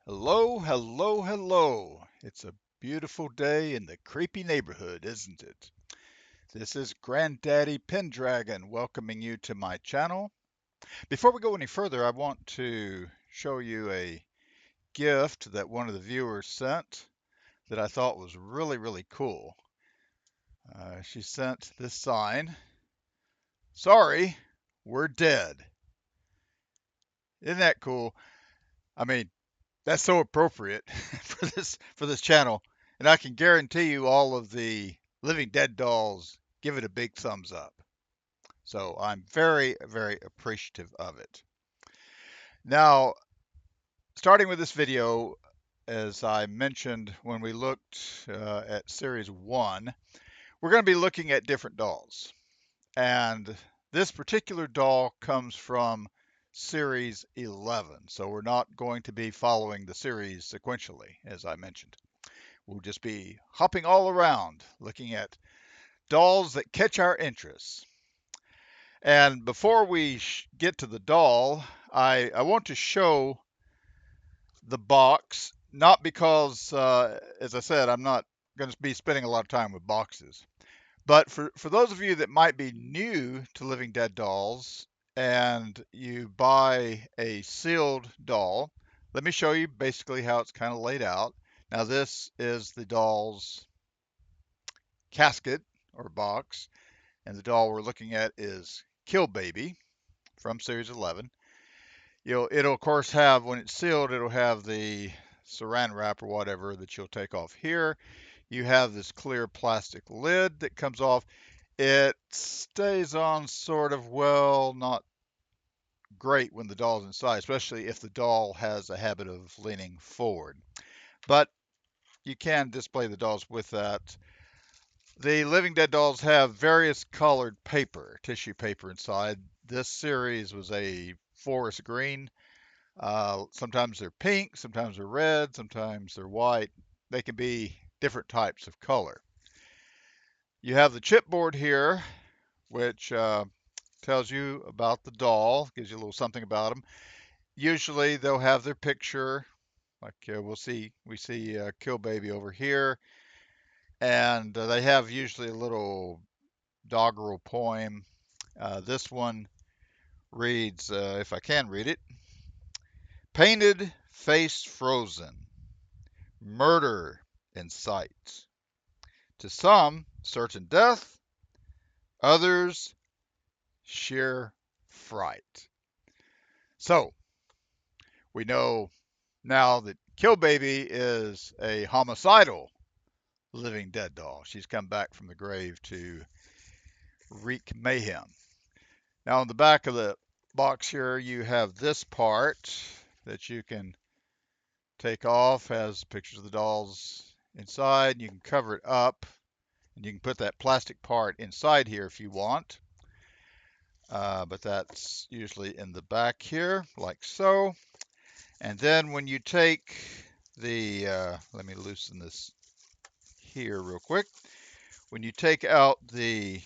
Hello, hello, hello. It's a beautiful day in the creepy neighborhood, isn't it? This is Granddaddy Pendragon welcoming you to my channel. Before we go any further, I want to show you a gift that one of the viewers sent that I thought was really, really cool. She sent this sign, "Sorry, we're dead." Isn't that cool? I mean, that's so appropriate for this channel, and I can guarantee you all of the Living Dead dolls give it a big thumbs up. So I'm very, very appreciative of it. Now, starting with this video, as I mentioned when we looked at Series 1, we're going to be looking at different dolls. And this particular doll comes from Series 11, so we're not going to be following the series sequentially, as I mentioned. We'll just be hopping all around looking at dolls that catch our interests. And before we get to the doll, I want to show the box, not because, as I said, I'm not going to be spending a lot of time with boxes, but for those of you that might be new to Living Dead dolls and you buy a sealed doll, let me show you basically how it's kind of laid out. Now, this is the doll's casket or box, and the doll we're looking at is Killbaby from Series 11. It'll of course have, when it's sealed, it'll have the saran wrap or whatever that you'll take off here. You have this clear plastic lid that comes off. It stays on sort of well, not great when the doll's inside, especially if the doll has a habit of leaning forward. But you can display the dolls with that. The Living Dead dolls have various colored paper, tissue paper inside. This series was a forest green. Sometimes they're pink, sometimes they're red, sometimes they're white. They can be different types of color. You have the chipboard here, which tells you about the doll, gives you a little something about them. Usually they'll have their picture, like we see Killbaby over here, and they have usually a little doggerel poem. This one reads, if I can read it: painted, face frozen, murder in sight. To some, certain death, others, sheer fright. So, we know now that Killbaby is a homicidal Living Dead doll. She's come back from the grave to wreak mayhem. Now, on the back of the box here, you have this part that you can take off. Has pictures of the dolls inside. You can cover it up, and you can put that plastic part inside here if you want. But that's usually in the back here, like so. And then when you take let me loosen this here real quick. When you take out the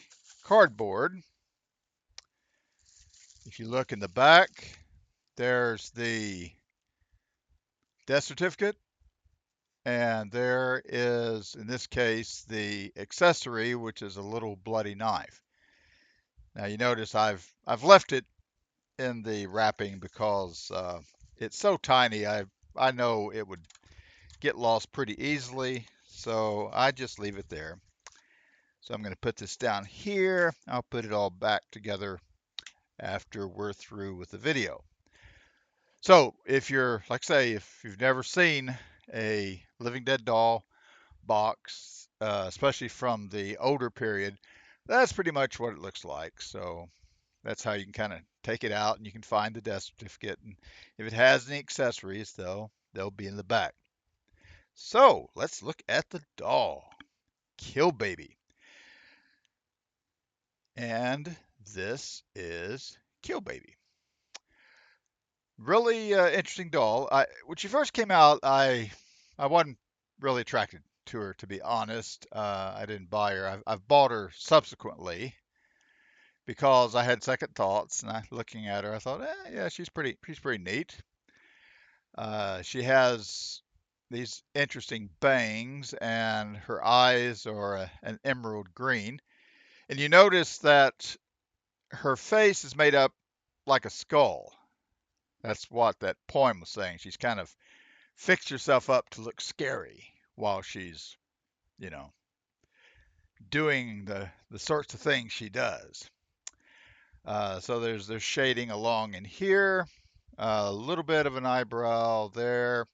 cardboard, if you look in the back, there's the death certificate, and there is, in this case, the accessory, which is a little bloody knife. Now you notice I've left it in the wrapping because it's so tiny. I know it would get lost pretty easily, so I just leave it there. So I'm going to put this down here. I'll put it all back together after we're through with the video. So if you're, like I say, if you've never seen a Living Dead doll box, especially from the older period, that's pretty much what it looks like. So that's how you can kind of take it out, and you can find the death certificate. And if it has any accessories, they'll be in the back. So let's look at the doll, Killbaby. And this is Killbaby. Really interesting doll. When she first came out, I wasn't really attracted to her, to be honest. I didn't buy her. I've bought her subsequently because I had second thoughts, and looking at her, I thought, yeah, she's pretty neat. She has these interesting bangs, and her eyes are an emerald green. And you notice that her face is made up like a skull. That's what that poem was saying. She's kind of fixed herself up to look scary while she's, you know, doing the sorts of things she does. So there's shading along in here, a little bit of an eyebrow there.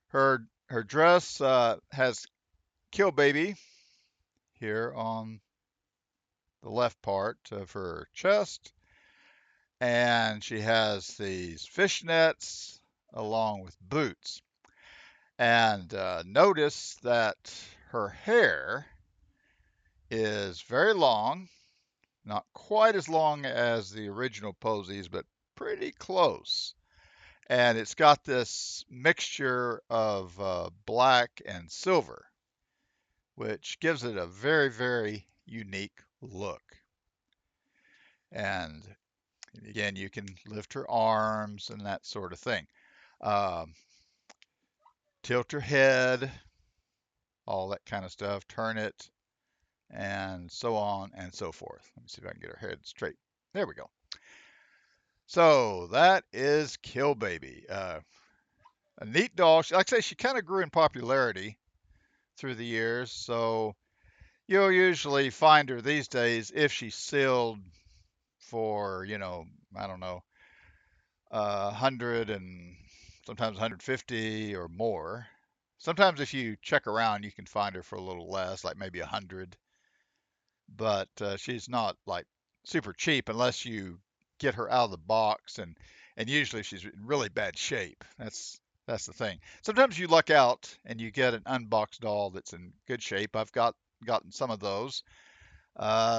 Her dress has Killbaby here on the left part of her chest, and she has these fishnets along with boots. And notice that her hair is very long, not quite as long as the original posies, but pretty close. And it's got this mixture of black and silver, which gives it a very, very unique look. And again, you can lift her arms and that sort of thing. Um, Tilt her head, all that kind of stuff. Turn it, and so on and so forth. Let me see if I can get her head straight. There we go. So that is Killbaby. A neat doll. Like I say, she kind of grew in popularity through the years. So you'll usually find her these days if she's sealed for, I don't know, 100 and sometimes 150 or more. Sometimes if you check around, you can find her for a little less, like maybe 100. But she's not like super cheap unless you get her out of the box, and usually she's in really bad shape. That's the thing. Sometimes you luck out and you get an unboxed doll that's in good shape. I've gotten some of those.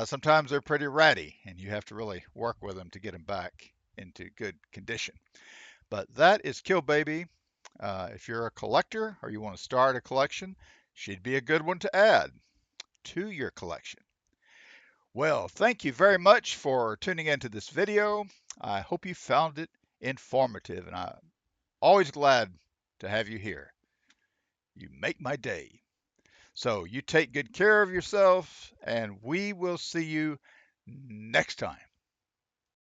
Sometimes they're pretty ratty, and you have to really work with them to get them back into good condition. But that is Killbaby. If you're a collector or you want to start a collection, she'd be a good one to add to your collection. Well, thank you very much for tuning into this video. I hope you found it informative, and I'm always glad to have you here. You make my day. So you take good care of yourself, and we will see you next time.